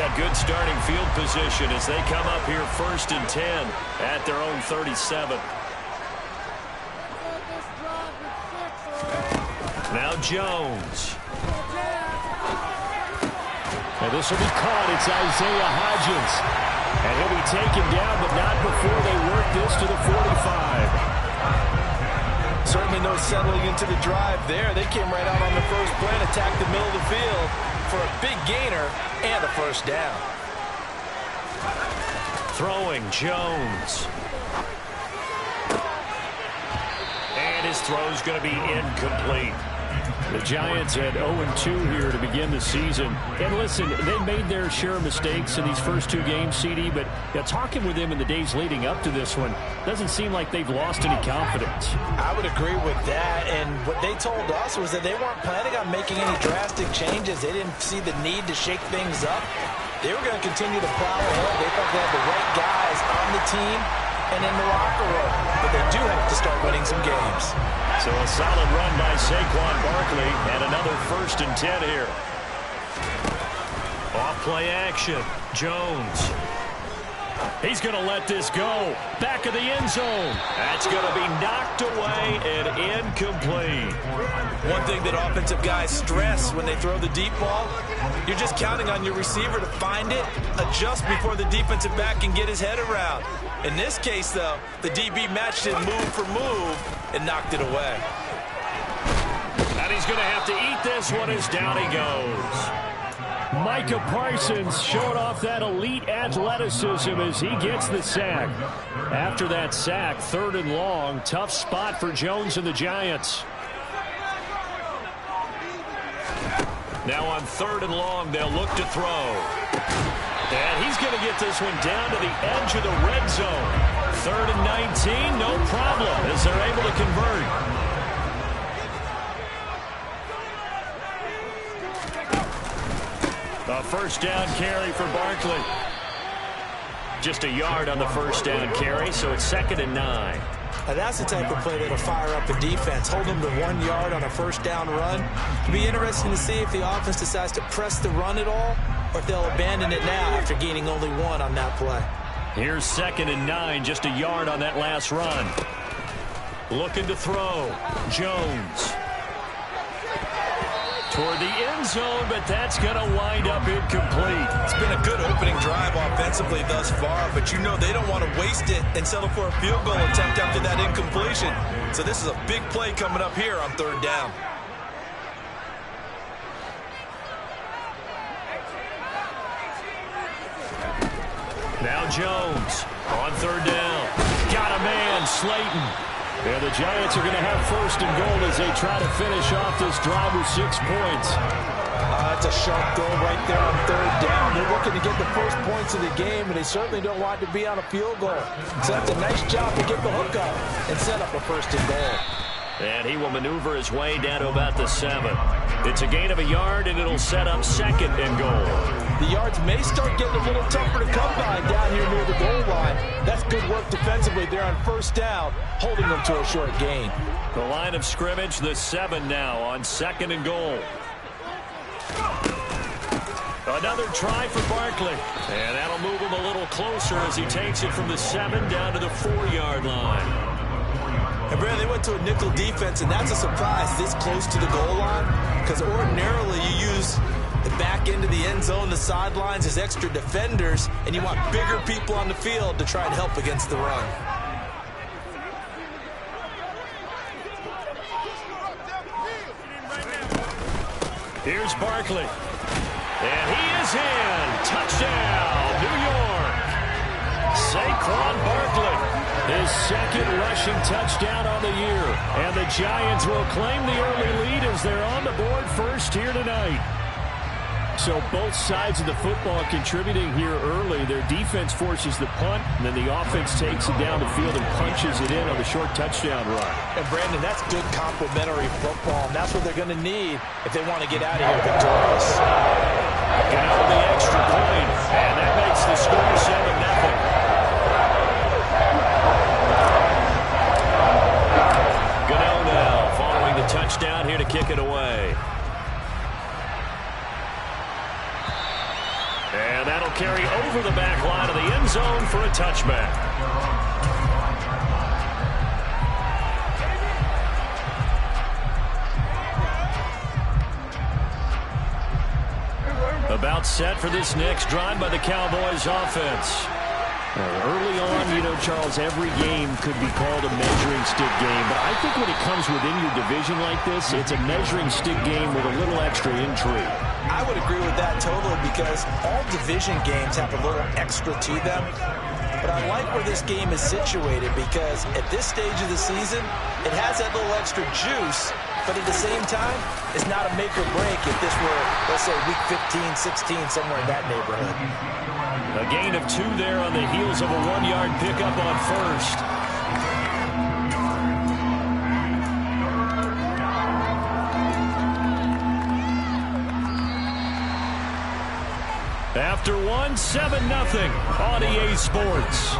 got good starting field position as they come up here 1st and 10 at their own 37. Now Jones. And this will be caught. It's Isaiah Hodgins. And he'll be taken down, but not before they work this to the 45. Certainly no settling into the drive there. They came right out on the first play and attacked the middle of the field for a big gainer and a first down. Throwing Jones. And his throw's going to be incomplete. The Giants had 0-2 here to begin the season. And listen, they made their share of mistakes in these first 2 games, CD, but talking with them in the days leading up to this one, doesn't seem like they've lost any confidence. I would agree with that, and what they told us was that they weren't planning on making any drastic changes. They didn't see the need to shake things up. They were going to continue to plow ahead. They thought they had the right guys on the team and in the locker room, but they do have to start winning some games. So a solid run by Saquon Barkley and another 1st and 10 here. Off play action. Jones. He's going to let this go. Back of the end zone. That's going to be knocked away and incomplete. One thing that offensive guys stress when they throw the deep ball, you're just counting on your receiver to find it, adjust before the defensive back can get his head around. In this case, though, the DB matched it move for move and knocked it away. And he's going to have to eat this one as down he goes. Micah Parsons showing off that elite athleticism as he gets the sack. After that sack, 3rd and long, tough spot for Jones and the Giants. Now on 3rd and long, they'll look to throw. And he's going to get this one down to the edge of the red zone. 3rd and 19, no problem as they're able to convert. A first down carry for Barkley. Just a yard on the first down carry, so it's 2nd and 9. Now that's the type of play that'll fire up a defense. Hold them to 1 yard on a first down run. It'll be interesting to see if the offense decides to press the run at all, or if they'll abandon it now after gaining only 1 on that play. Here's 2nd and 9, just a yard on that last run. Looking to throw. Jones. Toward the end zone, but that's going to wind up incomplete. It's been a good opening drive offensively thus far, but you know they don't want to waste it and settle for a field goal attempt after that incompletion. So this is a big play coming up here on 3rd down. Now Jones on 3rd down. Got a man, Slayton. And the Giants are going to have 1st and goal as they try to finish off this drive with 6 points. That's a sharp throw right there on 3rd down. They're looking to get the first points of the game, and they certainly don't want to be on a field goal. So that's a nice job to get the hook up and set up a 1st and goal. And he will maneuver his way down to about the 7. It's a gain of a yard, and it'll set up 2nd and goal. The yards may start getting a little tougher to come by down here near the goal line. That's good work defensively there on 1st down, holding them to a short gain. The line of scrimmage, the 7 now on 2nd and goal. Another try for Barkley. And that'll move him a little closer as he takes it from the 7 down to the 4-yard line. And Brandon, they went to a nickel defense, and that's a surprise this close to the goal line, because ordinarily you use the back end of the end zone, the sidelines as extra defenders, and you want bigger people on the field to try and help against the run. Here's Barkley. And he is in. Touchdown, New York. Saquon Barkley. His 2nd rushing touchdown on the year. And the Giants will claim the early lead as they're on the board first here tonight. So both sides of the football contributing here early. Their defense forces the punt, and then the offense takes it down the field and punches it in on the short touchdown run. And Brandon, that's good complementary football, and that's what they're going to need if they want to get out of here victorious. Got the extra point, and that makes the score 7-0. Goodell now following the touchdown here to kick it away. And that'll carry over the back line of the end zone for a touchback. About set for this next drive by the Cowboys offense. Early on, Charles, every game could be called a measuring stick game. But I think when it comes within your division like this, it's a measuring stick game with a little extra intrigue. I would agree with that totally because all division games have a little extra to them. But I like where this game is situated because at this stage of the season, it has that little extra juice. But at the same time, it's not a make or break if this were, let's say, week 15, 16, somewhere in that neighborhood. A gain of 2 there on the heels of a 1-yard pickup on first. After 1, 7-0 on EA Sports.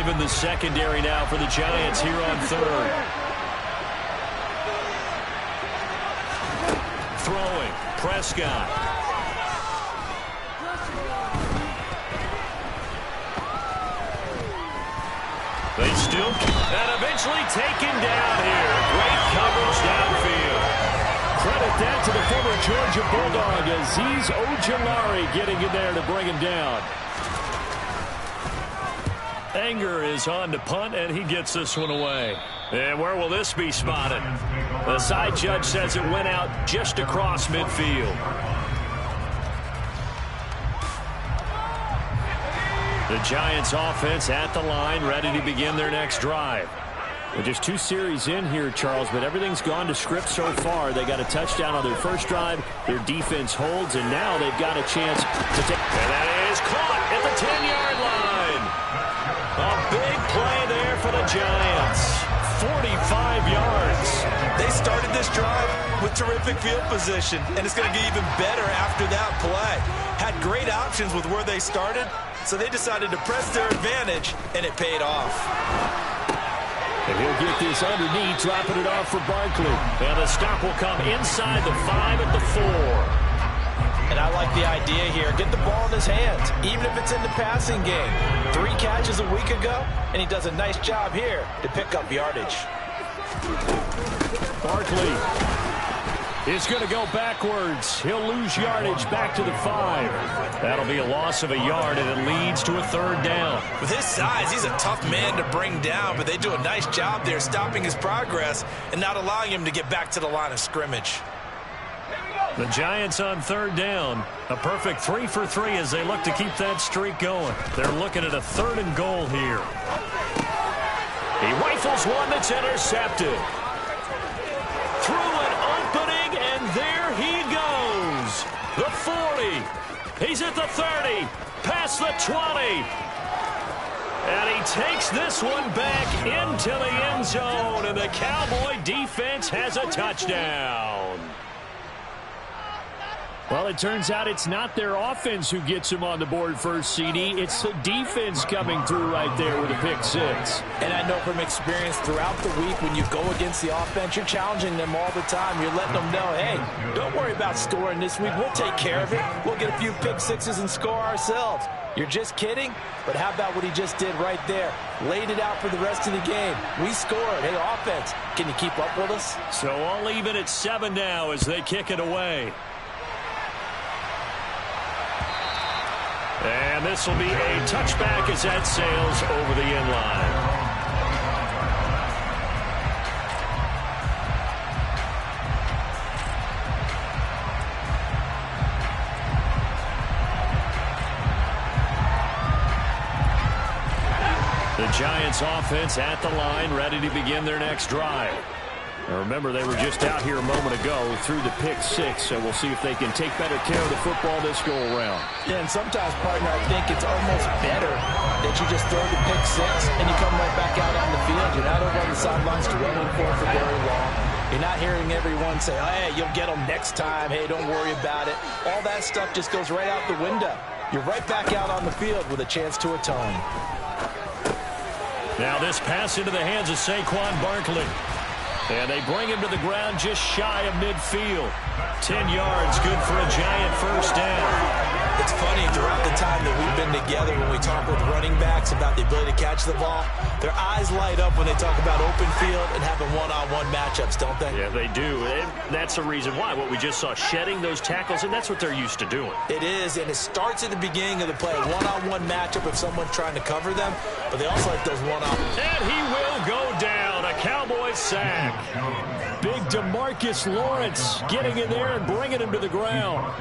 In the secondary now for the Giants here on third. Throwing, Prescott. They still, and eventually taken down here. Great coverage downfield. Credit that to the former Georgia Bulldog, Azeez Ojulari getting in there to bring him down. Anger is on to punt, and he gets this one away. And where will this be spotted? The side judge says it went out just across midfield. The Giants offense at the line, ready to begin their next drive. Well, just 2 series in here, Charles, but everything's gone to script so far. They got a touchdown on their first drive. Their defense holds, and now they've got a chance to take. And that is caught at the 10-yard line. A big play there for the Giants. 45 yards. They started this drive with terrific field position, and it's going to get even better after that play. Had great options with where they started, so they decided to press their advantage, and it paid off. And he'll get this underneath, dropping it off for Barkley. And the stop will come inside the 5 at the 4. And I like the idea here. Get the ball in his hands, even if it's in the passing game. 3 catches a week ago, and he does a nice job here to pick up yardage. Barkley is going to go backwards. He'll lose yardage back to the 5. That'll be a loss of a yard, and it leads to a 3rd down. With his size, he's a tough man to bring down, but they do a nice job there stopping his progress and not allowing him to get back to the line of scrimmage. The Giants on 3rd down. A perfect 3 for 3 as they look to keep that streak going. They're looking at a 3rd and goal here. He rifles one that's intercepted. Through an opening, and there he goes. The 40. He's at the 30. Past the 20. And he takes this one back into the end zone, and the Cowboy defense has a touchdown. Well, it turns out it's not their offense who gets him on the board first, CD. It's the defense coming through right there with a pick 6. And I know from experience throughout the week when you go against the offense, you're challenging them all the time. You're letting them know, hey, don't worry about scoring this week. We'll take care of it. We'll get a few pick 6s and score ourselves. You're just kidding? But how about what he just did right there? Laid it out for the rest of the game. We scored. Hey, offense, can you keep up with us? So all even at 7 now as they kick it away. And this will be a touchback as that sails over the end line. The Giants offense at the line, ready to begin their next drive. Now remember, they were just out here a moment ago through the pick 6, so we'll see if they can take better care of the football this go around. Yeah, and sometimes, partner, I think it's almost better that you just throw the pick 6 and you come right back out on the field. You're not over on the sidelines dwelling for very long. You're not hearing everyone say, oh, hey, you'll get them next time. Hey, don't worry about it. All that stuff just goes right out the window. You're right back out on the field with a chance to atone. Now this pass into the hands of Saquon Barkley. And they bring him to the ground just shy of midfield. 10 yards, good for a Giant first down. It's funny, throughout the time that we've been together, when we talk with running backs about the ability to catch the ball, their eyes light up when they talk about open field and having one-on-one matchups, don't they? Yeah, they do. And that's the reason why. What we just saw, shedding those tackles, and that's what they're used to doing. It is, and it starts at the beginning of the play. One-on-one matchup if someone's trying to cover them, but they also like those one-on-one. And he will go down. A Cowboys sack. Big DeMarcus Lawrence getting in there and bringing him to the ground.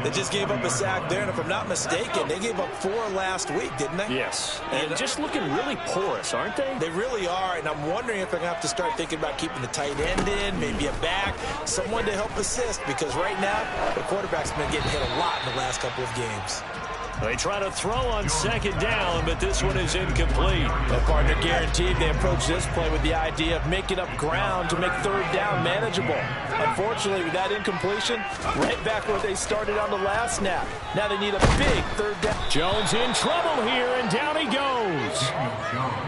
They just gave up a sack there, and if I'm not mistaken, they gave up 4 last week, didn't they? Yes. And just looking really porous, aren't they? They really are, and I'm wondering if they're going to have to start thinking about keeping the tight end in, maybe a back, someone to help assist, because right now, the quarterback's been getting hit a lot in the last couple of games. They try to throw on second down, but this one is incomplete. The partner guaranteed they approach this play with the idea of making up ground to make third down manageable. Unfortunately, with that incompletion, right back where they started on the last snap. Now they need a big third down. Jones in trouble here, and down he goes.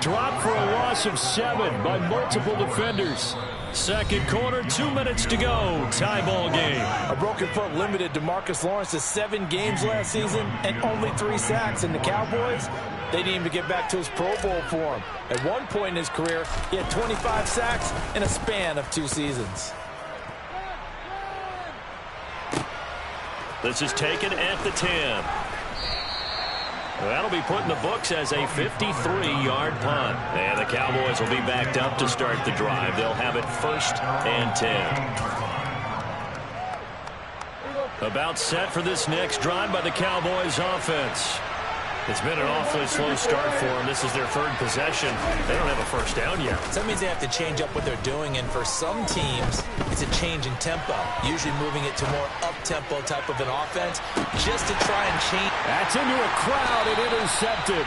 Dropped for a loss of 7 by multiple defenders. Second quarter, 2 minutes to go. Tie ball game. A broken foot limited DeMarcus Lawrence to 7 games last season and only 3 sacks. And the Cowboys, they need him to get back to his Pro Bowl form. At one point in his career, he had 25 sacks in a span of 2 seasons. This is taken at the 10. That'll be put in the books as a 53-yard punt. And the Cowboys will be backed up to start the drive. They'll have it 1st and 10. About set for this next drive by the Cowboys offense. It's been an awfully slow start for them. This is their 3rd possession. They don't have a first down yet. So that means they have to change up what they're doing, and for some teams, it's a change in tempo, usually moving it to more up-tempo type of an offense, just to try and change. That's into a crowd and intercepted.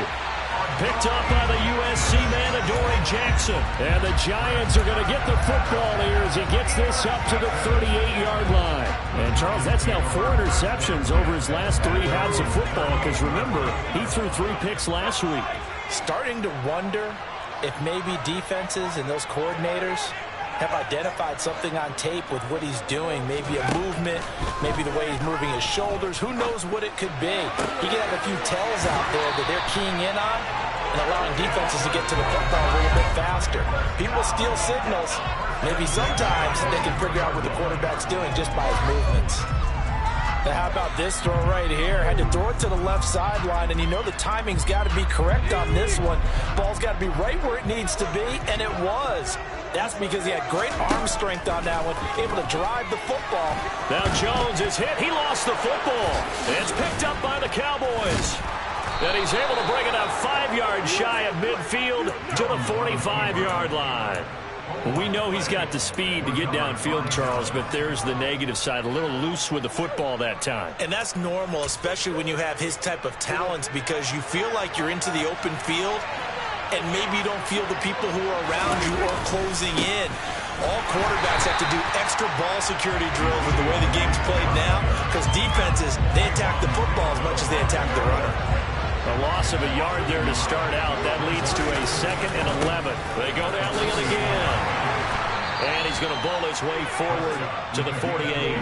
Picked up by the USC man, Adoree Jackson. And the Giants are going to get the football here as he gets this up to the 38-yard line. And, Charles, that's now 4 interceptions over his last 3 halves of football, because, remember, he threw 3 picks last week. Starting to wonder if maybe defenses and those coordinators have identified something on tape with what he's doing. Maybe a movement, maybe the way he's moving his shoulders. Who knows what it could be? He could have a few tells out there that they're keying in on and allowing defenses to get to the football a little bit faster. People steal signals. Maybe sometimes they can figure out what the quarterback's doing just by his movements. Now how about this throw right here? Had to throw it to the left sideline, and you know the timing's got to be correct on this one. Ball's got to be right where it needs to be, and it was. That's because he had great arm strength on that one, able to drive the football. Now Jones is hit. He lost the football. It's picked up by the Cowboys. And he's able to bring it up 5 yards shy of midfield to the 45-yard line. We know he's got the speed to get downfield, Charles, but there's the negative side, a little loose with the football that time. And that's normal, especially when you have his type of talents, because you feel like you're into the open field, and maybe you don't feel the people who are around you or closing in. All quarterbacks have to do extra ball security drills with the way the game's played now, because defenses, they attack the football as much as they attack the runner. A loss of a yard there to start out. That leads to a 2nd and 11. They go to Elliott again. And he's going to bowl his way forward to the 48.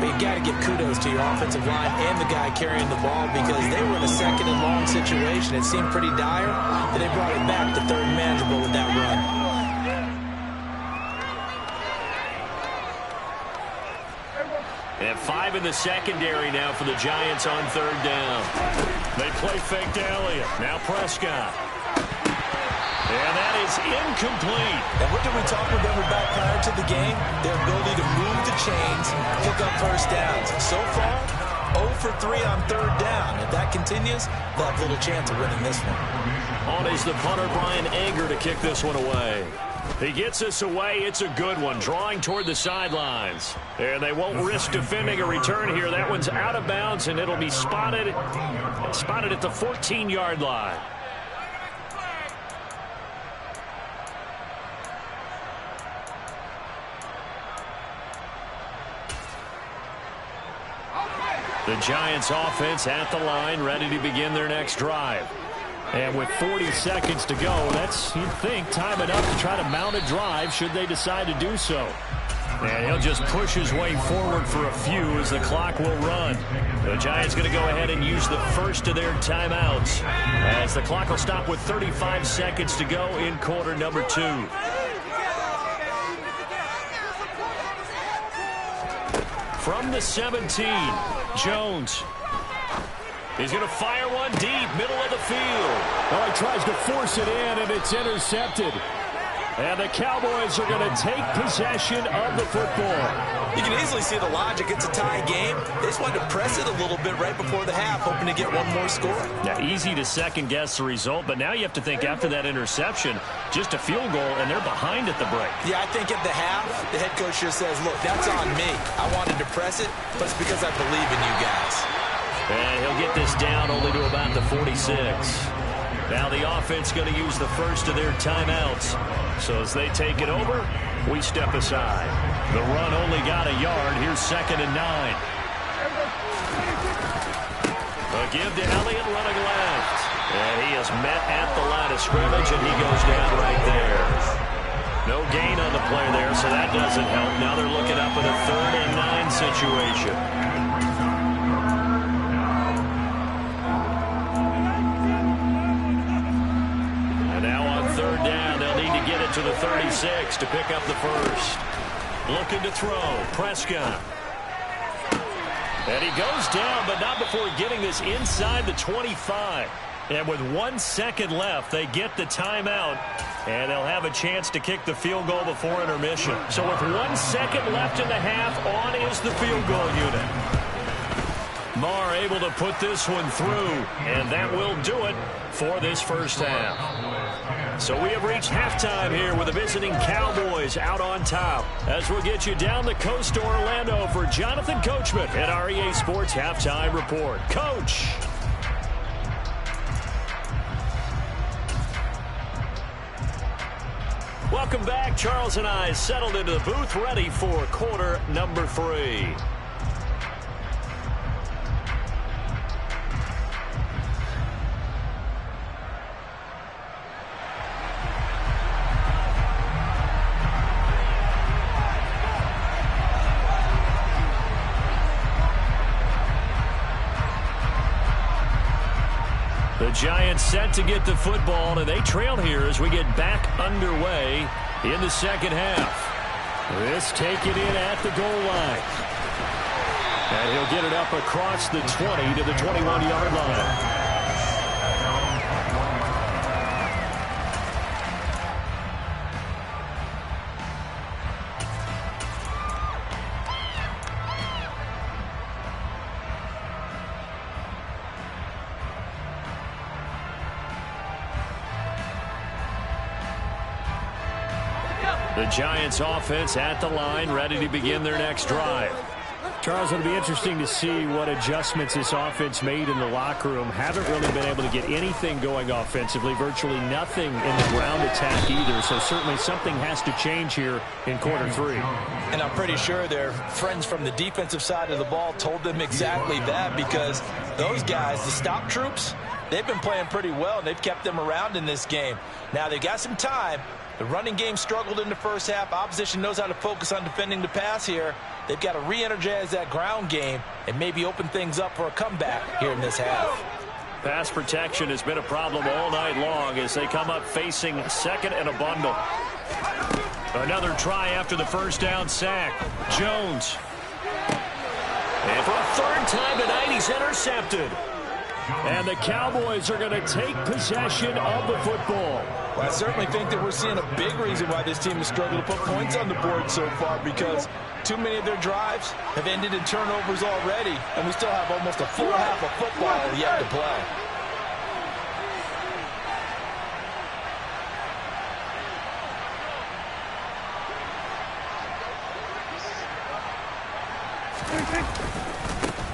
But you've got to give kudos to your offensive line and the guy carrying the ball, because they were in a 2nd and long situation. It seemed pretty dire, but they brought it back to 3rd and manageable with that run. And 5 in the secondary now for the Giants on 3rd down. They play fake to Elliott. Now Prescott. And that is incomplete. And what did we talk with them about prior to the game? Their ability to move the chains, pick up first downs. So far, 0 for 3 on 3rd down. If that continues, they'll have little chance of winning this one. On is the punter, Brian Anger, to kick this one away. He gets this away. It's a good one, drawing toward the sidelines. And they won't risk defending a return here. That one's out of bounds, and it'll be spotted at the 14-yard line. The Giants offense at the line, ready to begin their next drive. And with 40 seconds to go, that's, you'd think, time enough to try to mount a drive should they decide to do so. And he'll just push his way forward for a few as the clock will run. The Giants going to go ahead and use the first of their timeouts as the clock will stop with 35 seconds to go in quarter number 2. From the 17, Jones. He's going to fire one deep, middle of the field. Well, he tries to force it in, and it's intercepted. And the Cowboys are going to take possession of the football. You can easily see the logic. It's a tie game. They just wanted to press it a little bit right before the half, hoping to get one more score. Yeah, easy to second-guess the result, but now you have to think after that interception, just a field goal, and they're behind at the break. Yeah, I think at the half, the head coach just says, look, that's on me. I wanted to press it, but it's because I believe in you guys. And he'll get this down only to about the 46. Now the offense going to use the first of their timeouts. So as they take it over, we step aside. The run only got a yard. Here's 2nd and 9. A give to Elliott running left. And he is met at the line of scrimmage, and he goes down right there. No gain on the play there, so that doesn't help. Now they're looking up at a 3rd and 9 situation. To the 36 to pick up the first. Looking to throw. Prescott. And he goes down, but not before getting this inside the 25. And with 1 second left, they get the timeout. And they'll have a chance to kick the field goal before intermission. So with 1 second left in the half, on is the field goal unit. Marr able to put this one through. And that will do it for this first half. So we have reached halftime here with the visiting Cowboys out on top. As we'll get you down the coast to Orlando for Jonathan Coachman at our EA Sports Halftime Report. Coach. Welcome back. Charles and I settled into the booth ready for quarter number 3. The Giants set to get the football, and they trail here as we get back underway in the second half. This taken in at the goal line. And he'll get it up across the 20 to the 21-yard line. The Giants offense at the line, ready to begin their next drive. Charles, it'll be interesting to see what adjustments this offense made in the locker room. Haven't really been able to get anything going offensively, virtually nothing in the ground attack either. So certainly something has to change here in quarter 3. And I'm pretty sure their friends from the defensive side of the ball told them exactly that, because those guys, the stop troops, they've been playing pretty well, and they've kept them around in this game. Now they got some time. The running game struggled in the first half. Opposition knows how to focus on defending the pass here. They've got to re-energize that ground game and maybe open things up for a comeback here in this half. Pass protection has been a problem all night long as they come up facing 2nd and a bundle. Another try after the first down sack. Jones. And for a 3rd time tonight, he's intercepted. And the Cowboys are going to take possession of the football. Well, I certainly think that we're seeing a big reason why this team has struggled to put points on the board so far, because too many of their drives have ended in turnovers already, and we still have almost a full half of football yet to play.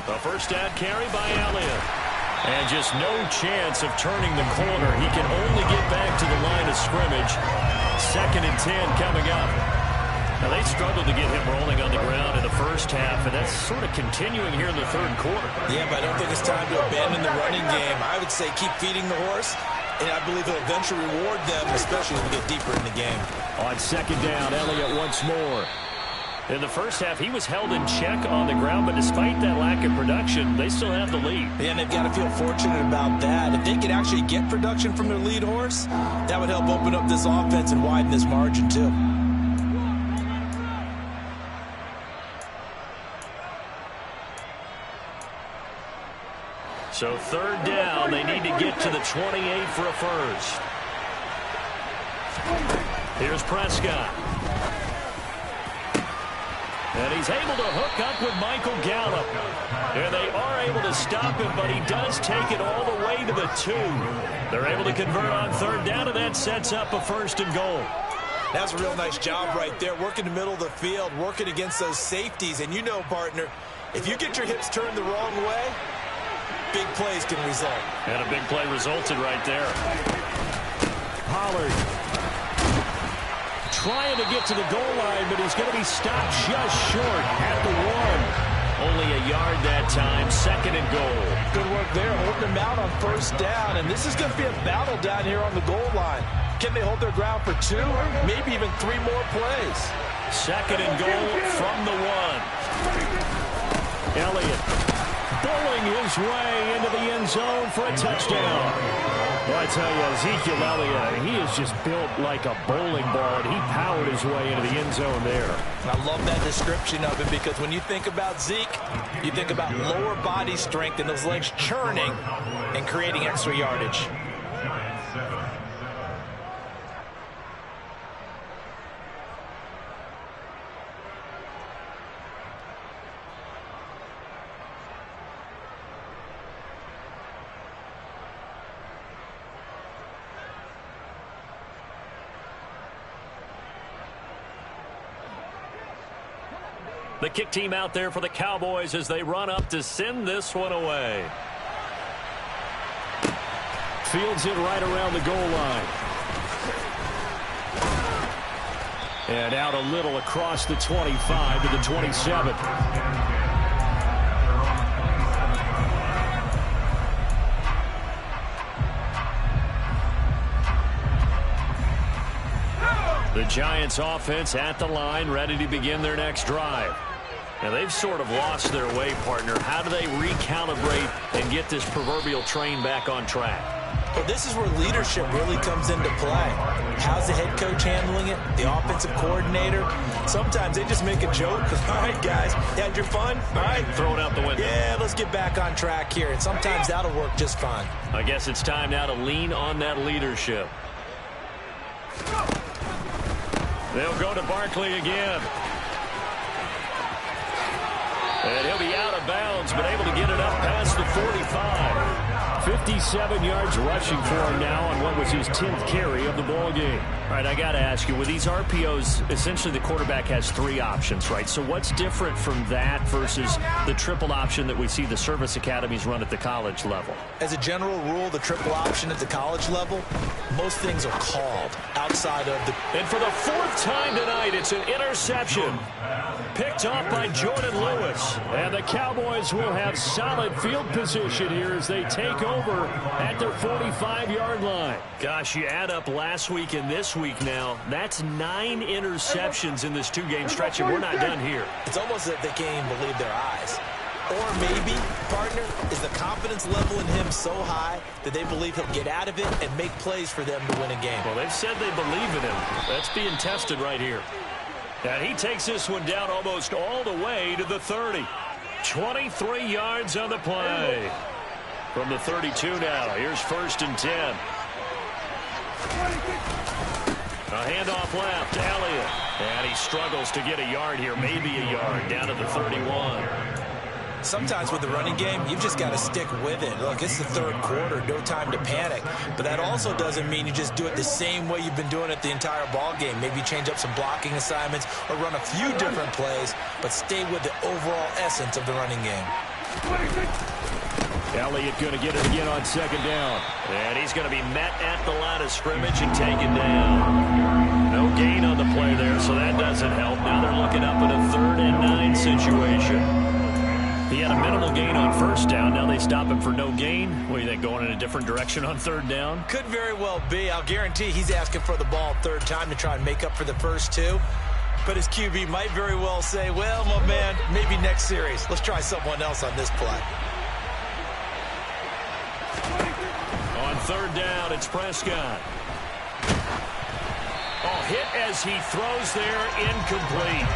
The first down carry by Elliott. And just no chance of turning the corner. He can only get back to the line of scrimmage. 2nd and 10 coming up. Now they struggled to get him rolling on the ground in the first half, and that's sort of continuing here in the third quarter. Yeah, but I don't think it's time to abandon the running game. I would say keep feeding the horse, and I believe he'll eventually reward them, especially as we get deeper in the game. On second down, Elliott once more. In the first half, he was held in check on the ground, but despite that lack of production, they still have the lead. Yeah, and they've got to feel fortunate about that. If they could actually get production from their lead horse, that would help open up this offense and widen this margin too. So third down, they need to get to the 28 for a first. Here's Prescott. And he's able to hook up with Michael Gallup. And they are able to stop him, but he does take it all the way to the 2. They're able to convert on third down, and that sets up a first and goal. That's a real nice job right there, working the middle of the field, working against those safeties. And you know, partner, if you get your hips turned the wrong way, big plays can result. And a big play resulted right there. Pollard trying to get to the goal line, but he's going to be stopped just short at the 1. Only a yard that time, second and goal. Good work there, holding them out on first down, and this is going to be a battle down here on the goal line. Can they hold their ground for 2, maybe even 3 more plays? Second and goal from the 1. Elliott bowling his way into the end zone for a touchdown. Well, I tell you, Ezekiel Elliott, he is just built like a bowling ball, and he powered his way into the end zone there. I love that description of it, because when you think about Zeke, you think about lower body strength and those legs churning and creating extra yardage. The kick team out there for the Cowboys as they run up to send this one away. Fields it right around the goal line. And out a little across the 25 to the 27. The Giants offense at the line, ready to begin their next drive. Now, they've sort of lost their way, partner. How do they recalibrate and get this proverbial train back on track? Well, this is where leadership really comes into play. How's the head coach handling it? The offensive coordinator? Sometimes they just make a joke. All right, guys, you had your fun? All right. Throw it out the window. Yeah, let's get back on track here. And sometimes that'll work just fine. I guess it's time now to lean on that leadership. They'll go to Barkley again. And he'll be out of bounds, but able to get it up past the 45. 57 yards rushing for him now on what was his 10th carry of the ball game. All right, I got to ask you, with these RPOs, essentially the quarterback has 3 options, right? So what's different from that versus the triple option that we see the service academies run at the college level? As a general rule, the triple option at the college level, most things are called outside of the... And for the 4th time tonight, it's an interception. Picked off by Jordan Lewis. And the Cowboys will have solid field position here as they take over at their 45-yard line. Gosh, you add up last week and this week now, that's 9 interceptions in this 2-game stretch, and we're not done here. It's almost as if they can't even believe their eyes. Or maybe, partner, is the confidence level in him so high that they believe he'll get out of it and make plays for them to win a game. Well, they've said they believe in him. That's being tested right here. And he takes this one down almost all the way to the 30. 23 yards on the play. From the 32 now, here's 1st and 10. A handoff left, Elliott. And he struggles to get a yard here, maybe a yard, down to the 31. Sometimes with the running game, you've just got to stick with it. Look, it's the 3rd quarter, no time to panic. But that also doesn't mean you just do it the same way you've been doing it the entire ball game. Maybe change up some blocking assignments or run a few different plays, but stay with the overall essence of the running game. Elliott going to get it again on second down. And he's going to be met at the line of scrimmage and taken down. No gain on the play there, so that doesn't help. Now they're looking up in a 3rd and 9 situation. He had a minimal gain on first down. Now they stop him for no gain. What do you think, going in a different direction on 3rd down? Could very well be. I'll guarantee he's asking for the ball 3rd time to try and make up for the first 2. But his QB might very well say, well, my man, maybe next series. Let's try someone else on this play. On 3rd down, it's Prescott. Oh, hit as he throws there, incomplete.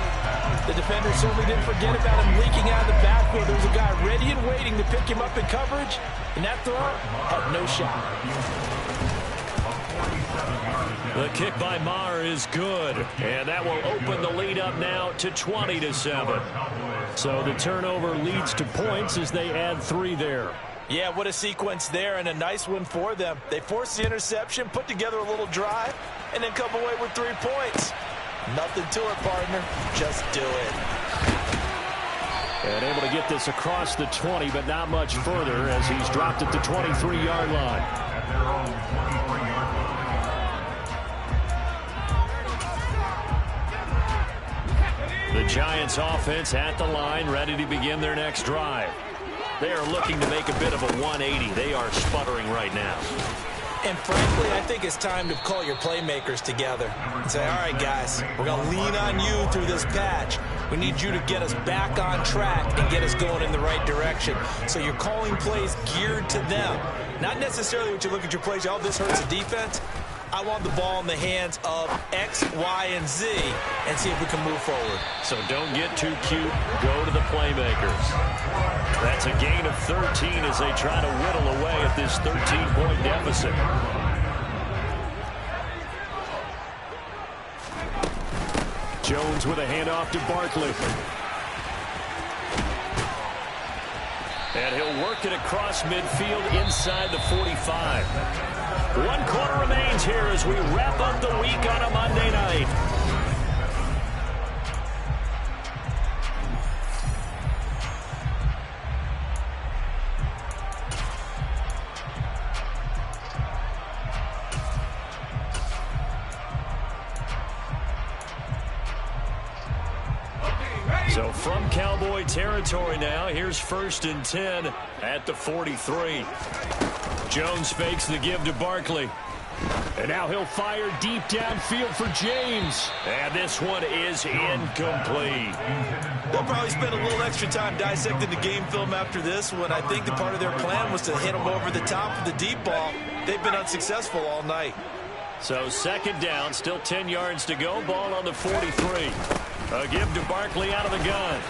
The defender certainly didn't forget about him leaking out of the backfield. There was a guy ready and waiting to pick him up in coverage, and that throw had no shot. The kick by Maher is good, and that will open the lead up now to 20-7. So the turnover leads to points as they add 3 there. Yeah, what a sequence there, and a nice one for them. They forced the interception, put together a little drive, and then come away with 3 points. Nothing to it, partner. Just do it. And able to get this across the 20, but not much further as he's dropped at the 23-yard line. The Giants offense at the line, ready to begin their next drive. They are looking to make a bit of a 180. They are sputtering right now. And frankly, I think it's time to call your playmakers together and say, all right, guys, we're going to lean on you through this patch. We need you to get us back on track and get us going in the right direction. So you're calling plays geared to them. Not necessarily when you look at your plays, oh, this hurts the defense. I want the ball in the hands of X, Y, and Z and see if we can move forward. So don't get too cute. Go to the playmakers. That's a gain of 13 as they try to whittle away at this 13-point deficit. Jones with a handoff to Barkley. And he'll work it across midfield inside the 45. 1 quarter remains here as we wrap up the week on a Monday night. So from Cowboy territory now, here's 1st and 10 at the 43. Jones fakes the give to Barkley. And now he'll fire deep downfield for James. And this one is incomplete. They'll probably spend a little extra time dissecting the game film after this one. I think the part of their plan was to hit him over the top of the deep ball. They've been unsuccessful all night. So 2nd down, still 10 yards to go. Ball on the 43. A give to Barkley out of the gun.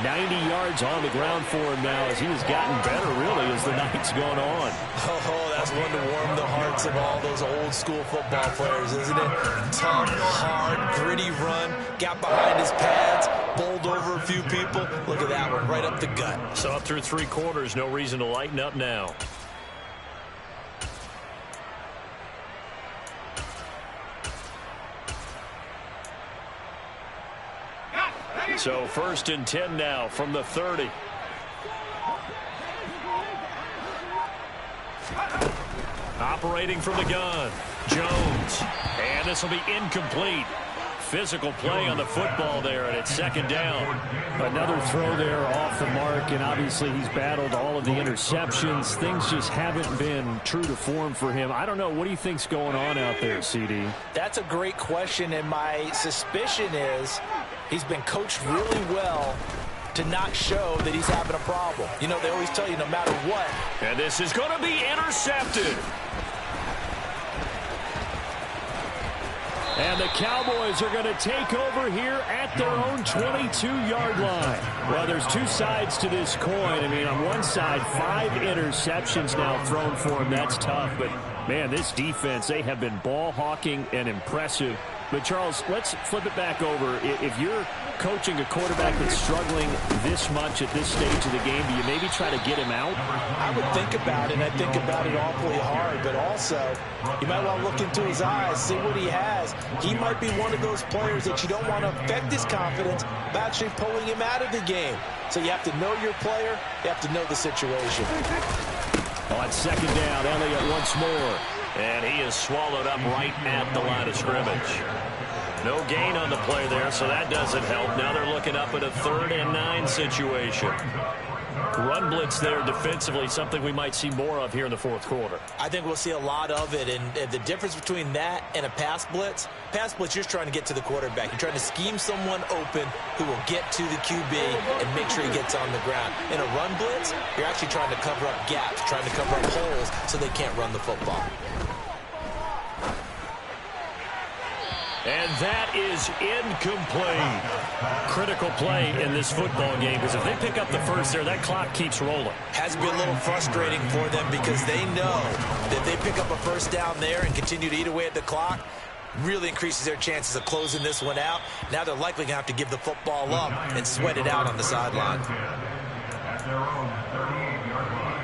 90 yards on the ground for him now as he has gotten better, really, as the night's gone on. Oh, that's one to warm the hearts of all those old-school football players, isn't it? Tough, hard, gritty run, got behind his pads, bowled over a few people. Look at that one, right up the gut. So up through 3 quarters, no reason to lighten up now. So 1st and 10 now from the 30. Operating from the gun, Jones. And this will be incomplete. Physical play on the football there, and it's 2nd down. Another throw there off the mark, and obviously he's battled all of the interceptions. Things just haven't been true to form for him. I don't know. What do you think's going on out there, CD? That's a great question, and my suspicion is he's been coached really well to not show that he's having a problem. You know, they always tell you no matter what. And this is going to be intercepted. And the Cowboys are going to take over here at their own 22-yard line. Well, there's 2 sides to this coin. I mean, on one side, 5 interceptions now thrown for him. That's tough. But, man, this defense, they have been ball hawking and impressive. But, Charles, let's flip it back over. If you're coaching a quarterback that's struggling this much at this stage of the game, do you maybe try to get him out? I would think about it, and I think about it awfully hard. But also, you might want to look into his eyes, see what he has. He might be one of those players that you don't want to affect his confidence by actually pulling him out of the game. So you have to know your player. You have to know the situation. On second down, Elliott once more. And he is swallowed up right at the line of scrimmage. No gain on the play there, so that doesn't help. Now they're looking up at a 3rd and 9 situation. Run blitz there defensively, something we might see more of here in the fourth quarter. I think we'll see a lot of it, and the difference between that and a pass blitz, you're just trying to get to the quarterback. You're trying to scheme someone open who will get to the QB and make sure he gets on the ground. In a run blitz, you're actually trying to cover up gaps, trying to cover up holes so they can't run the football. And that is incomplete. Critical play in this football game, because if they pick up the first there, that clock keeps rolling. Has been a little frustrating for them because they know that if they pick up a first down there and continue to eat away at the clock, really increases their chances of closing this one out. Now they're likely going to have to give the football up and sweat it out on the sideline. At their own 38-yard line.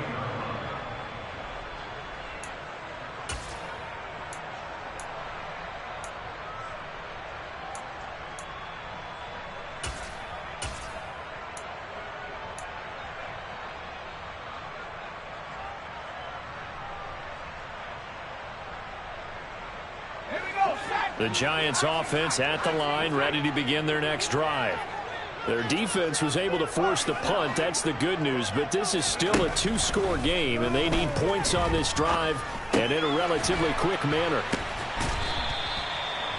The Giants offense at the line, ready to begin their next drive. Their defense was able to force the punt. That's the good news. But this is still a 2-score game, and they need points on this drive and in a relatively quick manner.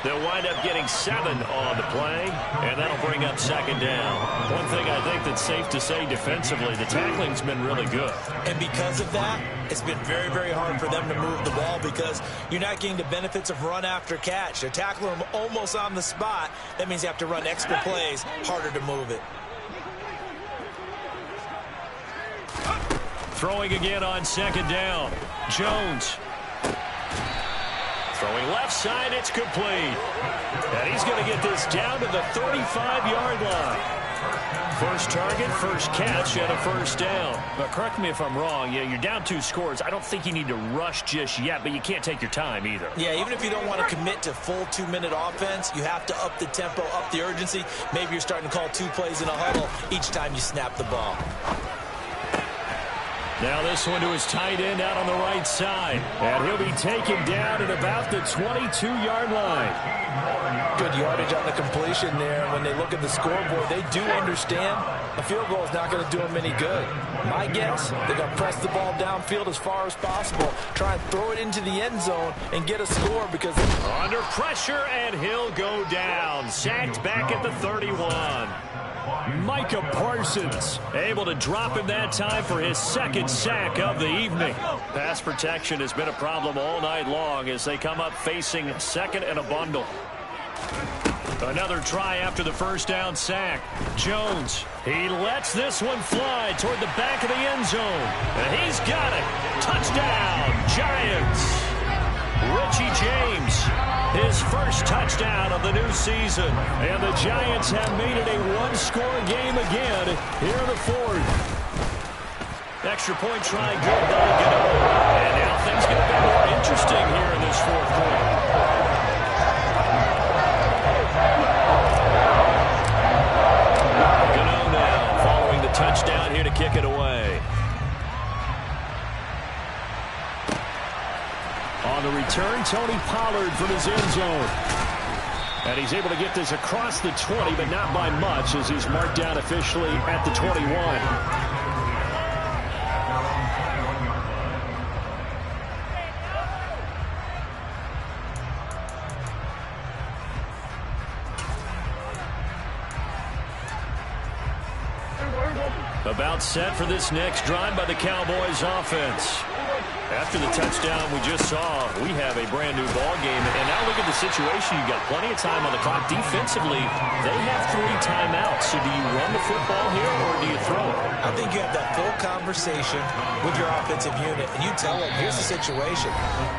They'll wind up getting 7 on the play, and that'll bring up second down. One thing I think that's safe to say defensively, the tackling's been really good. And because of that, it's been very, very hard for them to move the ball because you're not getting the benefits of run after catch. They're tackling them almost on the spot. That means you have to run extra plays, harder to move it. Throwing again on second down. Jones. Throwing left side, it's complete. And he's going to get this down to the 35-yard line. First target, first catch, and a first down. But correct me if I'm wrong. Yeah, you're down 2 scores. I don't think you need to rush just yet, but you can't take your time either. Yeah, even if you don't want to commit to full 2-minute offense, you have to up the tempo, up the urgency. Maybe you're starting to call 2 plays in a huddle each time you snap the ball. Now this one to his tight end out on the right side. And he'll be taken down at about the 22-yard line. Good yardage on the completion there. When they look at the scoreboard, they do understand a field goal is not going to do them any good. My guess, they're going to press the ball downfield as far as possible, try and throw it into the end zone and get a score because... Under pressure, and he'll go down. Sacked back at the 31. Micah Parsons able to drop him that time for his 2nd sack of the evening. Pass protection has been a problem all night long as they come up facing 2nd and a bundle. Another try after the first down sack. Jones, he lets this one fly toward the back of the end zone. And he's got it. Touchdown, Giants. Richie James, his first touchdown of the new season. And the Giants have made it a 1-score game again here in the 4th. Extra point try, good by Gano. And now things get a bit more interesting here in this 4th quarter. Gano now following the touchdown here to kick it away. On the return, Tony Pollard from his end zone. And he's able to get this across the 20, but not by much as he's marked down officially at the 21. About set for this next drive by the Cowboys offense. After the touchdown we just saw, we have a brand new ball game. And now look at the situation. You've got plenty of time on the clock. Defensively, they have 3 timeouts. So do you run the football here or do you throw it? I think you have that full conversation with your offensive unit, and you tell them, here's the situation.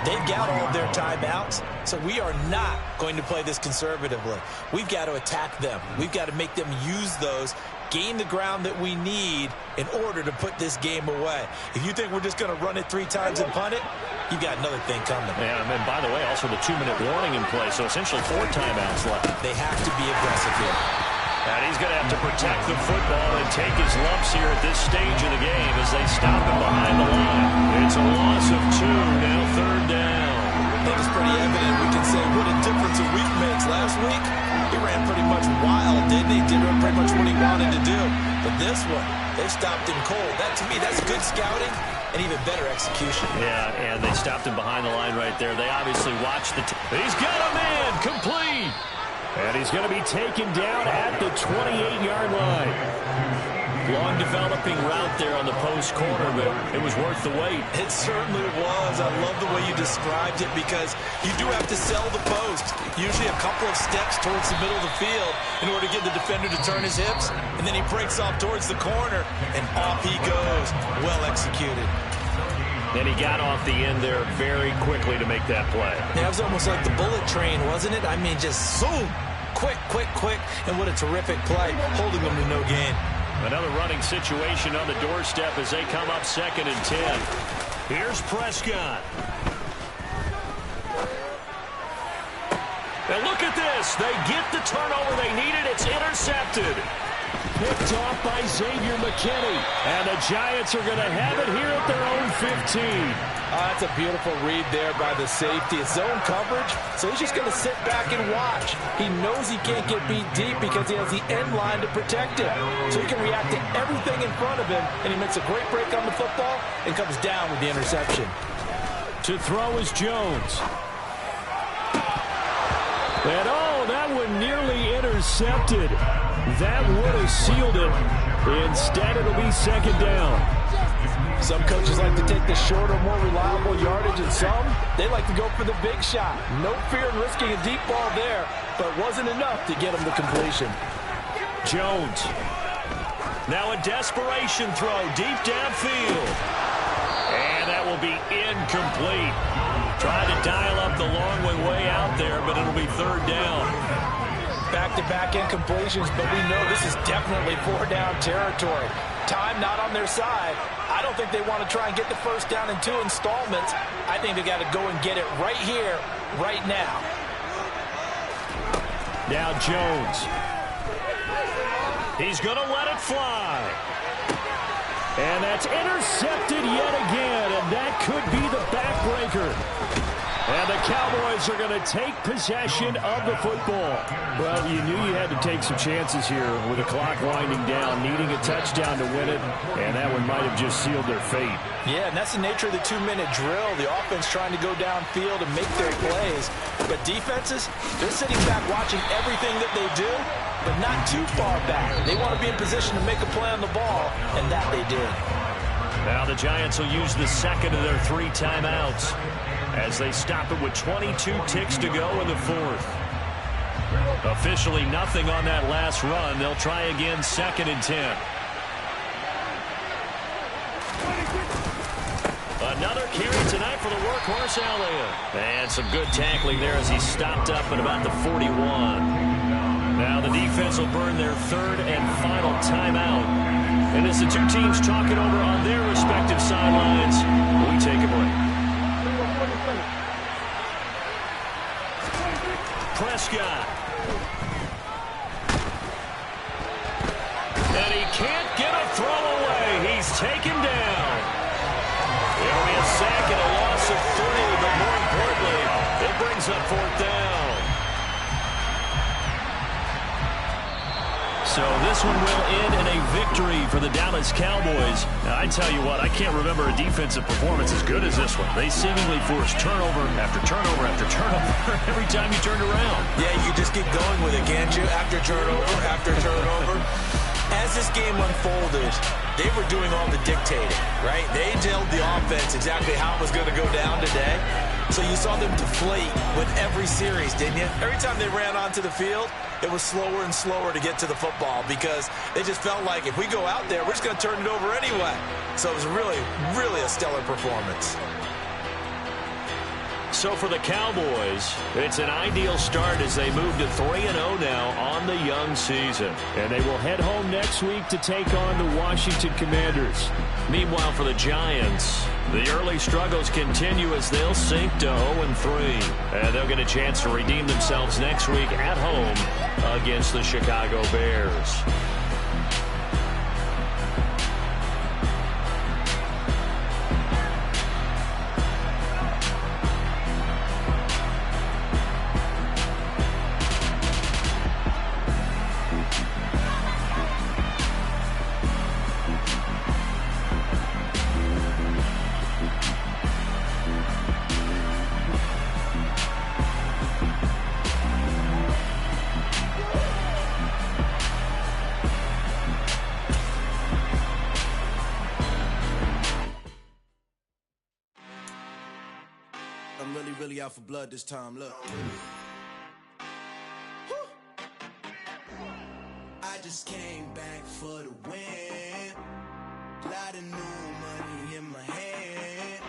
They've got all of their timeouts, so we are not going to play this conservatively. We've got to attack them. We've got to make them use those, gain the ground that we need in order to put this game away. If you think we're just going to run it 3 times and punt it, you've got another thing coming. Yeah, and by the way, also the 2-minute warning in play, so essentially 4 timeouts left. They have to be aggressive here. And he's going to have to protect the football and take his lumps here at this stage of the game as they stop him behind the line. It's a loss of 2, now 3rd down. I think it's pretty evident we can say what a difference a week makes. Last week, he ran pretty much wild, didn't he? Did pretty much what he wanted to do. But this one, they stopped him cold. That, to me, that's good scouting and even better execution. Yeah, and they stopped him behind the line right there. They obviously watched the... He's got a man, complete! And he's going to be taken down at the 28-yard line. Long developing route there on the post corner, but it was worth the wait. It certainly was. I love the way you described it because you do have to sell the post. Usually a couple of steps towards the middle of the field in order to get the defender to turn his hips, and then he breaks off towards the corner, and off he goes. Well executed. And he got off the end there very quickly to make that play. Yeah, it was almost like the bullet train, wasn't it? I mean, just zoom. Quick, quick, quick. And what a terrific play, holding them to no gain. Another running situation on the doorstep as they come up 2nd and 10. Here's Prescott. And look at this. They get the turnover they needed. It's intercepted. Picked off by Xavier McKinney. And the Giants are going to have it here at their own 15. That's a beautiful read there by the safety. It's zone coverage, so he's just going to sit back and watch. He knows he can't get beat deep because he has the end line to protect him. So he can react to everything in front of him, and he makes a great break on the football and comes down with the interception. To throw is Jones. And oh, that one nearly intercepted. That would have sealed it. Instead, it'll be 2nd down. Some coaches like to take the shorter, more reliable yardage, and some, they like to go for the big shot. No fear in risking a deep ball there, but wasn't enough to get him to completion. Jones. Now a desperation throw deep downfield. And that will be incomplete. Tried to dial up the long way out there, but it'll be 3rd down. Back-to-back incompletions, but we know this is definitely 4-down territory. Time not on their side. I don't think they want to try and get the 1st down in 2 installments. I think they got to go and get it right here, right now. Now Jones. He's going to let it fly. And that's intercepted yet again, and that could be the backbreaker. And the Cowboys are going to take possession of the football. Well, you knew you had to take some chances here with the clock winding down, needing a touchdown to win it, and that one might have just sealed their fate. Yeah, and that's the nature of the 2-minute drill. The offense trying to go downfield and make their plays. But defenses, they're sitting back watching everything that they do, but not too far back. They want to be in position to make a play on the ball, and that they did. Now the Giants will use the 2nd of their 3 timeouts as they stop it with 22 ticks to go in the 4th. Officially nothing on that last run. They'll try again 2nd and 10. Another carry tonight for the workhorse Elliott. And some good tackling there as he stopped up at about the 41. Now the defense will burn their 3rd and final timeout. And as the two teams talk it over on their respective sidelines, we take a break. Prescott. And he can't get a throw away. He's taken down. It'll be a sack and a loss of 3, but more importantly, it brings up 4th down. So this one will end in a victory for the Dallas Cowboys. Now, I tell you what, I can't remember a defensive performance as good as this one. They seemingly forced turnover after turnover after turnover every time you turned around. Yeah, you just keep going with it, can't you? After turnover after turnover. As as this game unfolded, they were doing all the dictating, right? They told the offense exactly how it was going to go down today. So you saw them deflate with every series, didn't you? Every time they ran onto the field, it was slower and slower to get to the football because they just felt like if we go out there, we're just going to turn it over anyway. So it was really, really a stellar performance. So for the Cowboys, it's an ideal start as they move to 3-0 now on the young season. And they will head home next week to take on the Washington Commanders. Meanwhile, for the Giants, the early struggles continue as they'll sink to 0-3. And they'll get a chance to redeem themselves next week at home against the Chicago Bears. I'm really out for blood this time, look. I just came back for the win. Lot of new money in my hand.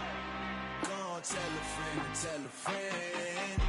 Gonna tell a friend and tell a friend.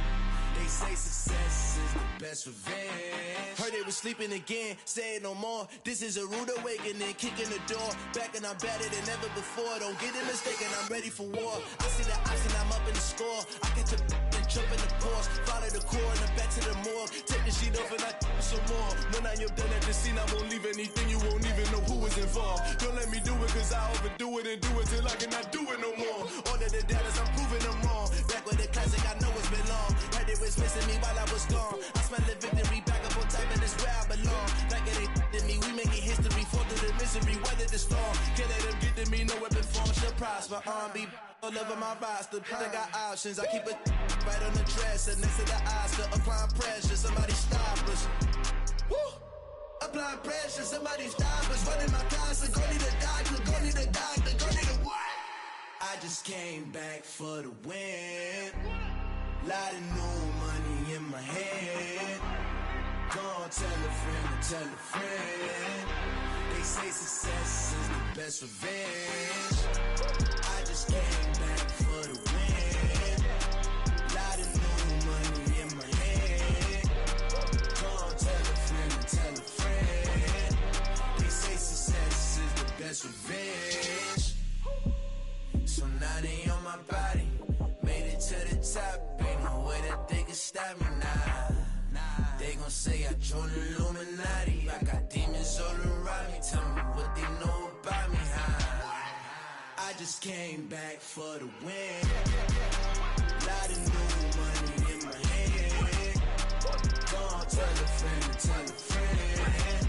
They say success is the best revenge. Heard they was sleeping again, say it no more. This is a rude awakening, kicking the door. Back and I'm better than ever before. Don't get it mistaken, I'm ready for war. I see the option, I'm up in the score. I get to and jump in the course. Follow the core and then back to the morgue. Take the sheet off and I some more. When I am done at the scene, I won't leave anything. You won't even know who was involved. Don't let me do it cause I overdo it and do it till I cannot do it no more. All of the doubters, I'm proving them wrong. Back with the classic, I know it's been long. Heard they was missing me while I was gone. I smell the victory back up on top and it's where I belong. Like it ain't to me, we making history. Fall through the misery, weather the storm. Can't let them get to me, no weapon form should prosper. R&B all over my roster. I got options, I keep it right on the dresser. Next to the Oscar, applying pressure. Somebody stop us. Woo! Applying pressure, somebody stop us. Running my closet, go need a doctor, go need a doctor, go need a what? I just came back for the win. Lot of new money in my hand. Gonna tell a friend and tell a friend. They say success is the best revenge. I just came back for the win. Lot of new money in my hand. Gonna tell a friend and tell a friend. They say success is the best revenge. So now they on my body. Made it to the top, ain't no way that they can stop me now. They gon' say I joined the Illuminati. I got demons all around me, tell me what they know about me, huh? I just came back for the win. Lot of new money in my hand. Gonna tell a friend and tell a friend.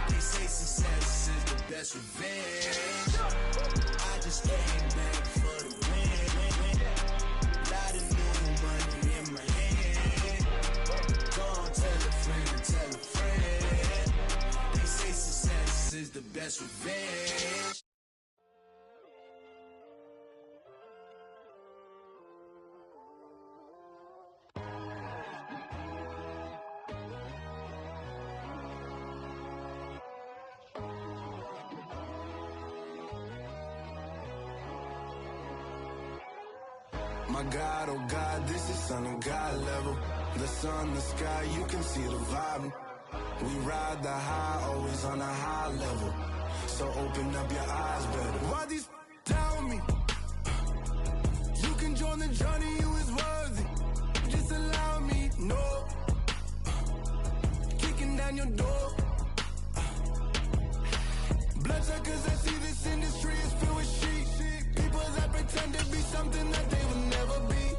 They say success is the best revenge. I just came back for the win. Lot of new money in my hand. Gonna tell a friend and tell a friend. They say success is the best revenge. My God, oh God, this is Son of God level. The sun, the sky, you can see the vibe. We ride the high, always on a high level. So open up your eyes better. Why these tell me? You can join the journey, you is worthy. Just allow me, no. Kicking down your door. Bloodsuckers, I see this industry is filled with sheep. People that pretend to be something that they will never be.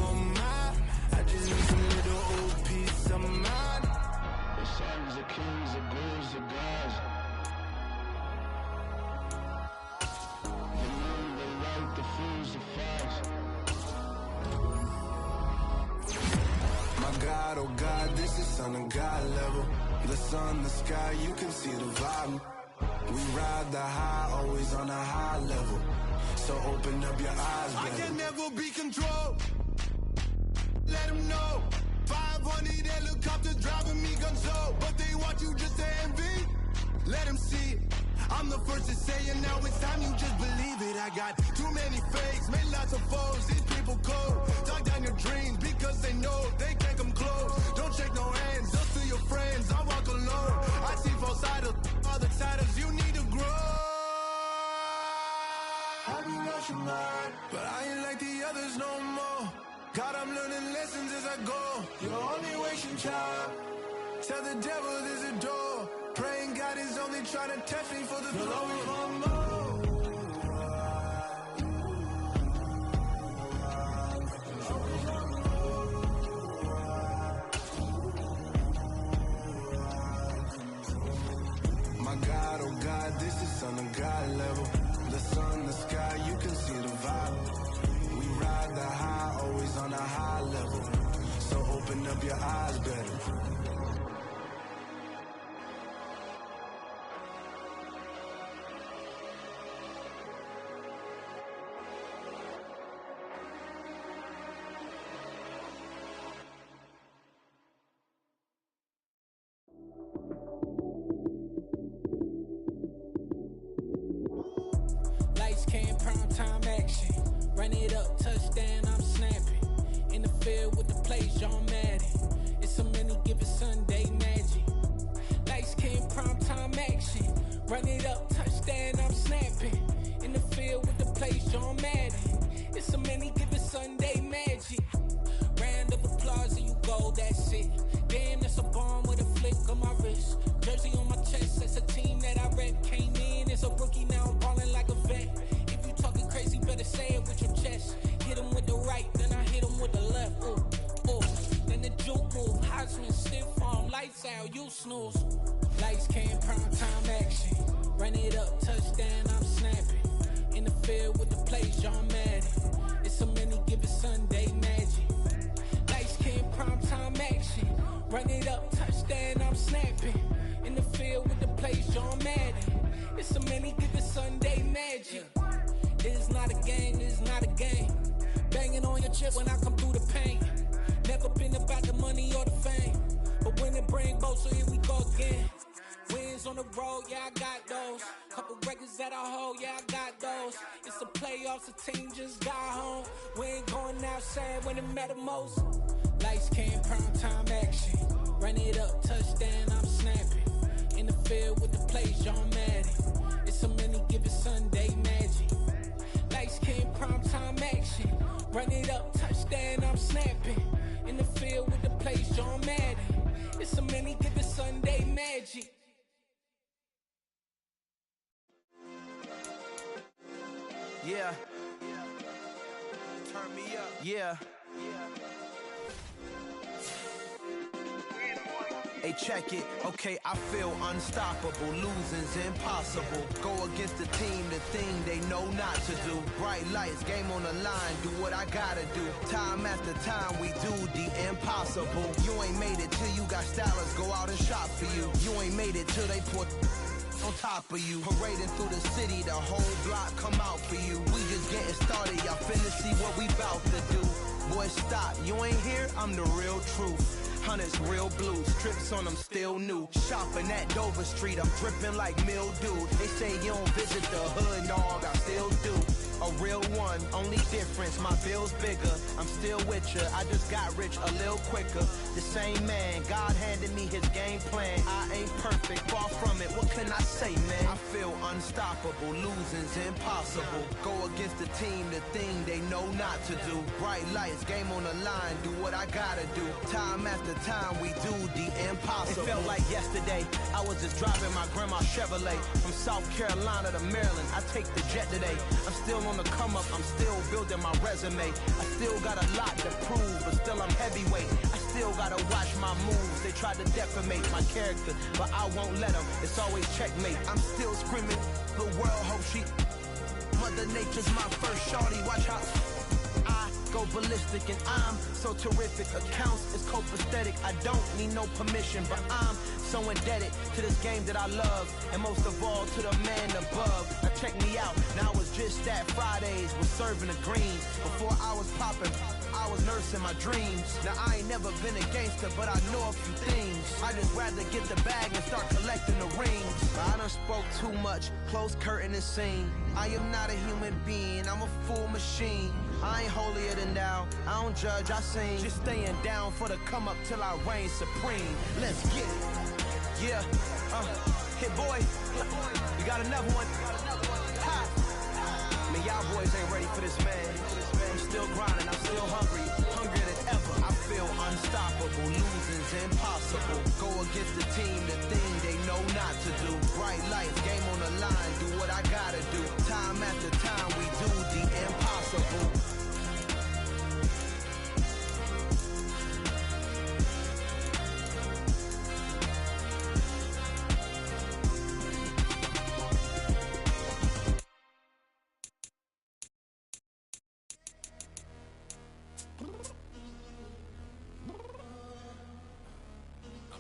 Oh my, I just need some little old peace of mind. The sons of kings, the ghouls, the gods. The moon, the light, the fools, the facts. My God, oh God, this is Son of God level. The sun, the sky, you can see the vibe. We ride the high, always on a high level. So open up your eyes, baby. I can never be controlled. Let them know. 500 helicopters driving me gonzo. But they want you just to envy. Let them see it. I'm the first to say it, now it's time you just believe it. I got too many fakes, made lots of foes. These people cold. Talk down your dreams because they know they can't come close. Don't shake no hands, just to your friends. I walk alone. I see false idols, other titles. You need to grow. I be rushing mine, but I ain't like the others no more. God, I'm learning lessons as I go. You're only wasting time. Tell the devil there's a door. Praying God is only trying to test me for the throne. You'll always want more. My God, oh God, this is on a God level. The sun, the sky, you can see the vibe. We ride the high, always on a high level. So open up your eyes better. Run it up, touchdown, I'm snapping. In the field with the plays, John Madden. It's so many given Sunday magic. Lights came prime time action. Run it up, touchdown, I'm snapping. In the field with the plays, John Madden. It's so many given Sunday magic. Round of applause and you go, that's it. Damn, that's a bomb with a flick on my wrist. Jersey on my chest, that's a team that I rep. Came in as a rookie, now I'm balling like a vet. Talking crazy, better say it with your chest. Hit him with the right, then I hit him with the left. Ooh, ooh. Then the juke move, Heisman, stiff arm, lights out, you snooze. Lights came, prime time action. Run it up, touchdown, I'm snapping. In the field with the plays, John Madden. It's so many given Sunday magic. Lights came, prime time action. Run it up, touchdown, I'm snapping. In the field with the plays, John Madden. It's so many given Sunday magic. This is not a game, this is not a game. Banging on your chip when I come through the pain. Never been about the money or the fame. But when it bring both, so here we go again. Wins on the road, yeah, I got those. Couple records that I hold, yeah, I got those. It's the playoffs, the team just got home. We ain't going outside when it matter most. Lights came, prime time action. Run it up, touchdown, I'm snapping. In the field with the plays, John Madden. It's so many given Sunday magic. Lights came, prime time action. Run it up, touchdown, I'm snapping. In the field with the plays, John Madden. It's so many given Sunday magic. Yeah. Turn me up. Yeah. Hey, check it. Okay, I feel unstoppable. Losing's impossible. Go against the team, the thing they know not to do. Bright lights, game on the line. Do what I gotta do. Time after time, we do the impossible. You ain't made it till you got stylists go out and shop for you. You ain't made it till they put on top of you. Parading through the city, the whole block come out for you. We just getting started, y'all finna see what we bout to do. Boy, stop, you ain't here, I'm the real truth. Hunters, real blues, strips on them still new. Shopping at Dover Street, I'm dripping like mildew. They say you don't visit the hood, dog, I still do. A real one, only difference, my bill's bigger. I'm still with ya, I just got rich a little quicker. The same man, God handed me his game plan. I ain't perfect, far from it, what can I say, man? I feel unstoppable, losing's impossible. Go against the team, the thing they know not to do. Bright lights, game on the line, do what I gotta do. Time after time, we do the impossible. It felt like yesterday, I was just driving my grandma's Chevrolet. From South Carolina to Maryland, I take the jet today. I'm still on the come up, I'm still building my resume. I still got a lot to prove, but still I'm heavyweight. I still gotta watch my moves. They tried to defamate my character, but I won't let them. It's always checkmate. I'm still screaming, the world hope she. Mother Nature's my first shorty. Watch how I go ballistic, and I'm so terrific. Accounts is copacetic. I don't need no permission, but I'm so indebted to this game that I love, and most of all to the man above. Now check me out, now it's just that Fridays was serving the greens. Before I was popping, I was nursing my dreams. Now I ain't never been a gangster, but I know a few things. I just rather get the bag and start collecting the rings. I done spoke too much, close curtain and scene. I am not a human being, I'm a full machine. I ain't holier than thou, I don't judge, I sing. Just staying down for the come up till I reign supreme. Let's get it. Yeah, hit boy, you got another one. Ha! Man, y'all boys ain't ready for this, man. I'm still grinding, I'm still hungry, hungrier than ever. I feel unstoppable, losing's impossible. Go against the team, the thing they know not to do. Bright lights, game on the line, do what I gotta do. Time after time, we do the impossible.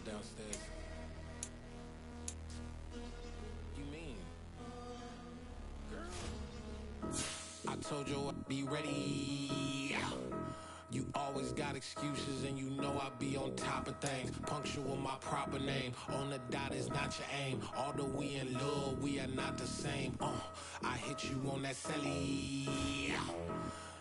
Downstairs. You mean? Girl. I told you I'd be ready. You always got excuses and you know I be on top of things. Punctual my proper name. On the dot is not your aim. Although we in love, we are not the same. I hit you on that celly.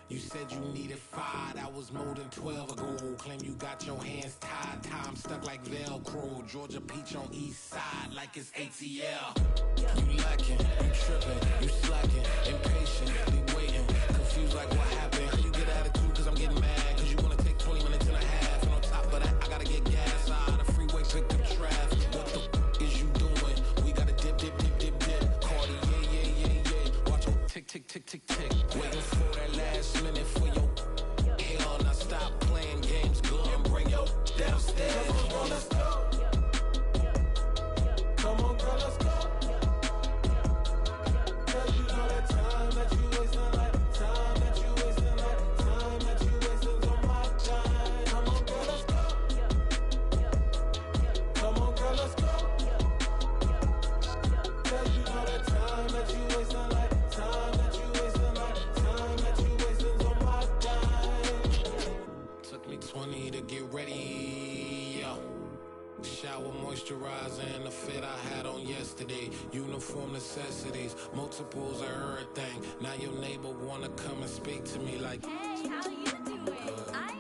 You said you needed 5, that was more than 12 ago. Claim you got your hands tied, time stuck like Velcro. Georgia Peach on east side like it's ATL. You lacking, you tripping, you slacking, impatient, be waiting, confused like what happened. How you get attitude cause I'm getting mad, cause you wanna take 20 minutes and a half. And on top of that, I gotta get gas out of the freeway, pick up traffic. What the is you doing? We gotta dip, dip, dip, dip, dip. Cardi, yeah. Watch your tick, tick, tick, tick, tick. Waiting for that last minute for your hell. Now stop playing games, go and bring your downstairs. Come on, girl, let's go. Come on, girl, let's go. Cause you know that time that you wasting, like time that you wasting, like time that you wasting on my time. Come on, girl, let's go. Come on, girl, let's go. Cause you know that time that you wasting, like time that you wasting, like time that you wasting on my time. Took me 20 to get ready, yo. Shower, moisturizer, and the fit I had on yesterday. Uniform necessities, multiples of everything. Now your neighbor wanna come and speak to me like, hey, how you doing? I